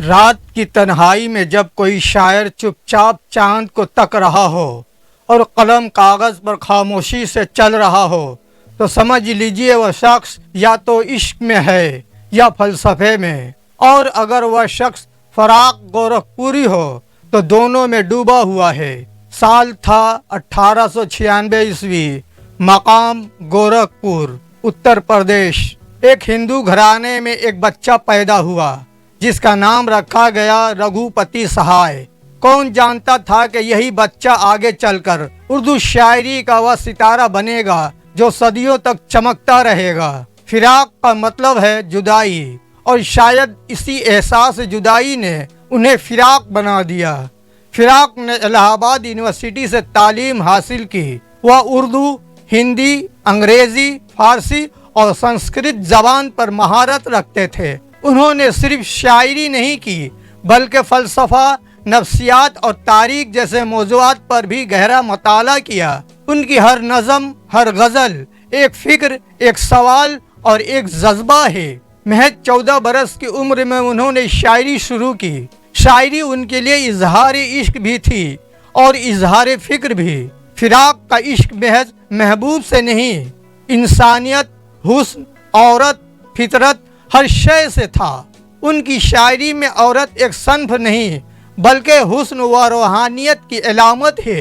رات کی تنہائی میں جب کوئی شاعر چپ چاپ چاند کو تک رہا ہو اور قلم کاغذ پر خاموشی سے چل رہا ہو تو سمجھ لیجئے وہ شخص یا تو عشق میں ہے یا فلسفے میں، اور اگر وہ شخص فراق گورکھپوری ہو تو دونوں میں ڈوبا ہوا ہے۔ سال تھا 1896 عیسوی، مقام گورکھپور، اتر پردیش۔ ایک ہندو گھرانے میں ایک بچہ پیدا ہوا جس کا نام رکھا گیا رگھوپتی سہائے۔ کون جانتا تھا کہ یہی بچہ آگے چل کر اردو شاعری کا وہ ستارہ بنے گا جو صدیوں تک چمکتا رہے گا۔ فراق کا مطلب ہے جدائی، اور شاید اسی احساس جدائی نے انہیں فراق بنا دیا۔ فراق نے الہ آباد یونیورسٹی سے تعلیم حاصل کی۔ وہ اردو، ہندی، انگریزی، فارسی اور سنسکرت زبان پر مہارت رکھتے تھے۔ انہوں نے صرف شاعری نہیں کی بلکہ فلسفہ، نفسیات اور تاریخ جیسے موضوعات پر بھی گہرا مطالعہ کیا۔ ان کی ہر نظم، ہر غزل ایک فکر، ایک سوال اور ایک جذبہ ہے۔ محض 14 برس کی عمر میں انہوں نے شاعری شروع کی۔ شاعری ان کے لیے اظہار عشق بھی تھی اور اظہار فکر بھی۔ فراق کا عشق محض محبوب سے نہیں، انسانیت، حسن، عورت، فطرت، ہر شے سے تھا۔ ان کی شاعری میں عورت ایک صنف نہیں بلکہ حسن و روحانیت کی علامت ہے۔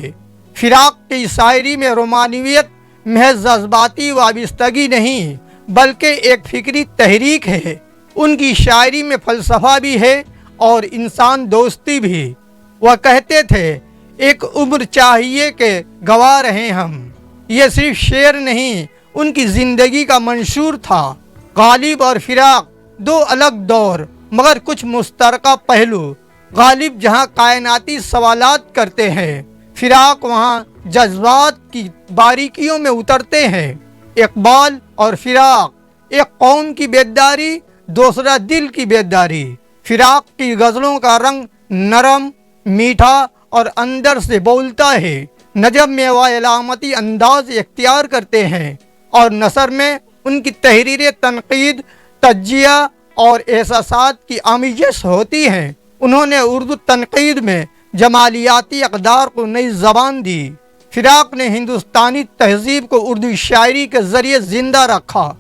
فراق کی شاعری میں رومانویت محض جذباتی وابستگی نہیں بلکہ ایک فکری تحریک ہے۔ ان کی شاعری میں فلسفہ بھی ہے اور انسان دوستی بھی۔ وہ کہتے تھے، ایک عمر چاہیے کہ گوا رہیں ہم۔ یہ صرف شعر نہیں، ان کی زندگی کا منشور تھا۔ غالب اور فراق دو الگ دور مگر کچھ مشترکہ پہلو۔ غالب جہاں کائناتی سوالات کرتے ہیں، فراق وہاں جذبات کی باریکیوں میں اترتے ہیں۔ اقبال اور فراق، ایک قوم کی بیداری، دوسرا دل کی بیداری۔ فراق کی غزلوں کا رنگ نرم، میٹھا اور اندر سے بولتا ہے۔ نظم میں وہ علامتی انداز اختیار کرتے ہیں اور نثر میں ان کی تحریریں تنقید، تجزیہ اور احساسات کی آمیزش ہوتی ہیں۔ انہوں نے اردو تنقید میں جمالیاتی اقدار کو نئی زبان دی۔ فراق نے ہندوستانی تہذیب کو اردو شاعری کے ذریعے زندہ رکھا۔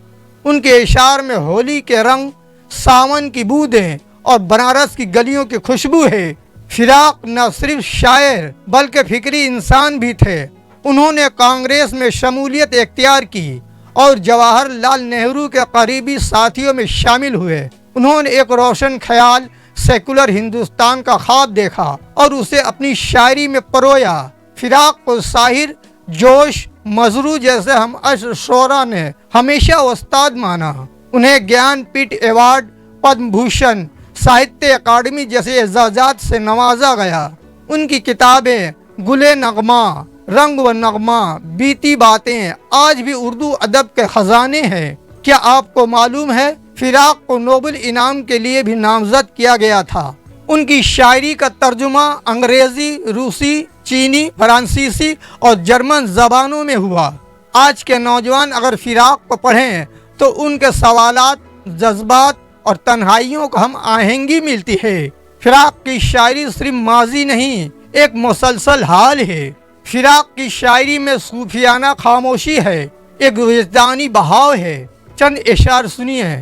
ان کے اشعار میں ہولی کے رنگ، ساون کی بوندیں اور بنارس کی گلیوں کی خوشبو ہے۔ فراق نہ صرف شاعر بلکہ فکری انسان بھی تھے۔ انہوں نے کانگریس میں شمولیت اختیار کی اور جواہر لال نہرو کے قریبی ساتھیوں میں شامل ہوئے۔ انہوں نے ایک روشن خیال، سیکولر ہندوستان کا خواب دیکھا اور اسے اپنی شاعری میں پرویا۔ فراق کو شاعر جوش مظہرو جیسے ہم عصر شعراء نے ہمیشہ استاد مانا۔ انہیں گیان پیٹھ ایوارڈ، پدم بھوشن، ساہتیہ اکیڈمی جیسے اعزازات سے نوازا گیا۔ ان کی کتابیں گل نغمہ، رنگ و نغمہ، بیتی باتیں آج بھی اردو ادب کے خزانے ہیں۔ کیا آپ کو معلوم ہے فراق کو نوبل انعام کے لیے بھی نامزد کیا گیا تھا؟ ان کی شاعری کا ترجمہ انگریزی، روسی، چینی، فرانسیسی اور جرمن زبانوں میں ہوا۔ آج کے نوجوان اگر فراق کو پڑھیں تو ان کے سوالات، جذبات اور تنہائیوں کو ہم آہنگی ملتی ہے۔ فراق کی شاعری صرف ماضی نہیں، ایک مسلسل حال ہے۔ فراق کی شاعری میں صوفیانہ خاموشی ہے، ایک وجدانی بہاؤ ہے۔ چند اشعار سنیے۔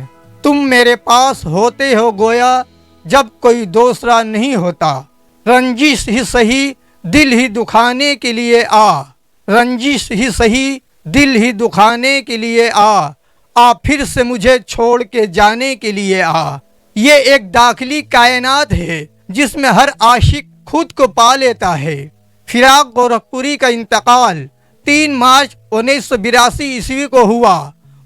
تم میرے پاس ہوتے ہو گویا جب کوئی دوسرا نہیں ہوتا، رنجش ہی سہی دل ہی دکھانے کے لیے آ، رنجش ہی سہی دل ہی دکھانے کے لیے آ پھر سے مجھے چھوڑ کے جانے کے لیے آ۔ یہ ایک داخلی کائنات ہے جس میں ہر عاشق خود کو پا لیتا ہے۔ فراق گورکھپوری کا انتقال 3 مارچ 1982 عیسوی کو ہوا۔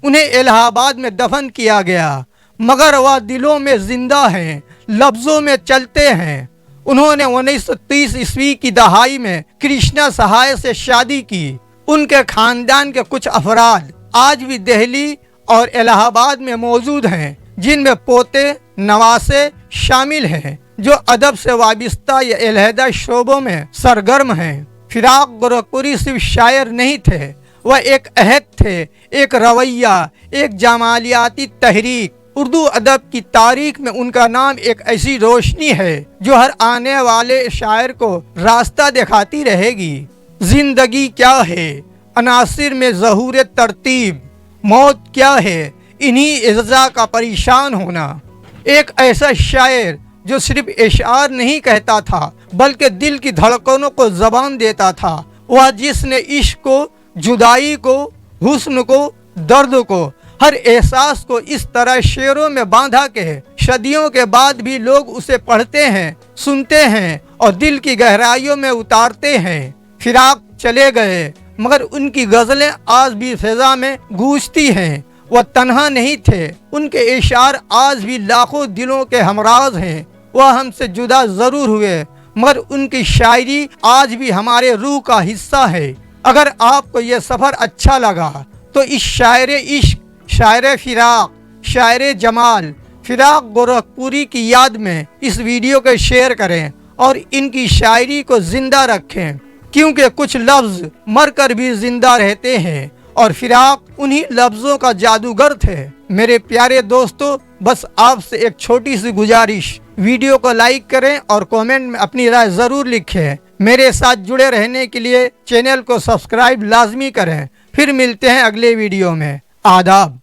انہیں الہ آباد میں دفن کیا گیا مگر وہ دلوں میں زندہ ہیں، لفظوں میں چلتے ہیں۔ انہوں نے 1930 عیسوی کی دہائی میں کرشنا سہائے سے شادی کی۔ ان کے خاندان کے کچھ افراد آج بھی دہلی اور الہ آباد میں موجود ہیں، جن میں پوتے، نواسے شامل ہیں جو ادب سے وابستہ یا علیحدہ شعبوں میں سرگرم ہیں۔ فراق گورکھپوری صرف شاعر نہیں تھے، وہ ایک عہد تھے، ایک رویہ، ایک جمالیاتی تحریک۔ اردو ادب کی تاریخ میں ان کا نام ایک ایسی روشنی ہے جو ہر آنے والے شاعر کو راستہ دکھاتی رہے گی۔ زندگی کیا ہے؟ عناصر میں ظہور ترتیب۔ موت کیا ہے؟ انہی اجزاء کا پریشان ہونا۔ ایک ایسا شاعر جو صرف اشعار نہیں کہتا تھا بلکہ دل کی دھڑکنوں کو زبان دیتا تھا، وہ جس نے عشق کو، جدائی کو، حسن کو، درد کو، ہر احساس کو اس طرح شعروں میں باندھا کہ صدیوں کے بعد بھی لوگ اسے پڑھتے ہیں، سنتے ہیں اور دل کی گہرائیوں میں اتارتے ہیں۔ فراق چلے گئے مگر ان کی غزلیں آج بھی فضا میں گونجتی ہیں۔ وہ تنہا نہیں تھے، ان کے اشعار آج بھی لاکھوں دلوں کے ہمراز ہیں۔ وہ ہم سے جدا ضرور ہوئے مگر ان کی شاعری آج بھی ہمارے روح کا حصہ ہے۔ اگر آپ کو یہ سفر اچھا لگا تو اس شاعر عشق، شاعر فراق، شاعر جمال فراق گورکھپوری کی یاد میں اس ویڈیو کو شیئر کریں اور ان کی شاعری کو زندہ رکھیں، کیونکہ کچھ لفظ مر کر بھی زندہ رہتے ہیں اور فراق انہی لفظوں کا جادوگر تھے۔ میرے پیارے دوستو، بس آپ سے ایک چھوٹی سی گزارش، ویڈیو کو لائک کریں اور کومنٹ میں اپنی رائے ضرور لکھیں۔ میرے ساتھ جڑے رہنے کے لیے چینل کو سبسکرائب لازمی کریں۔ پھر ملتے ہیں اگلے ویڈیو میں۔ آداب۔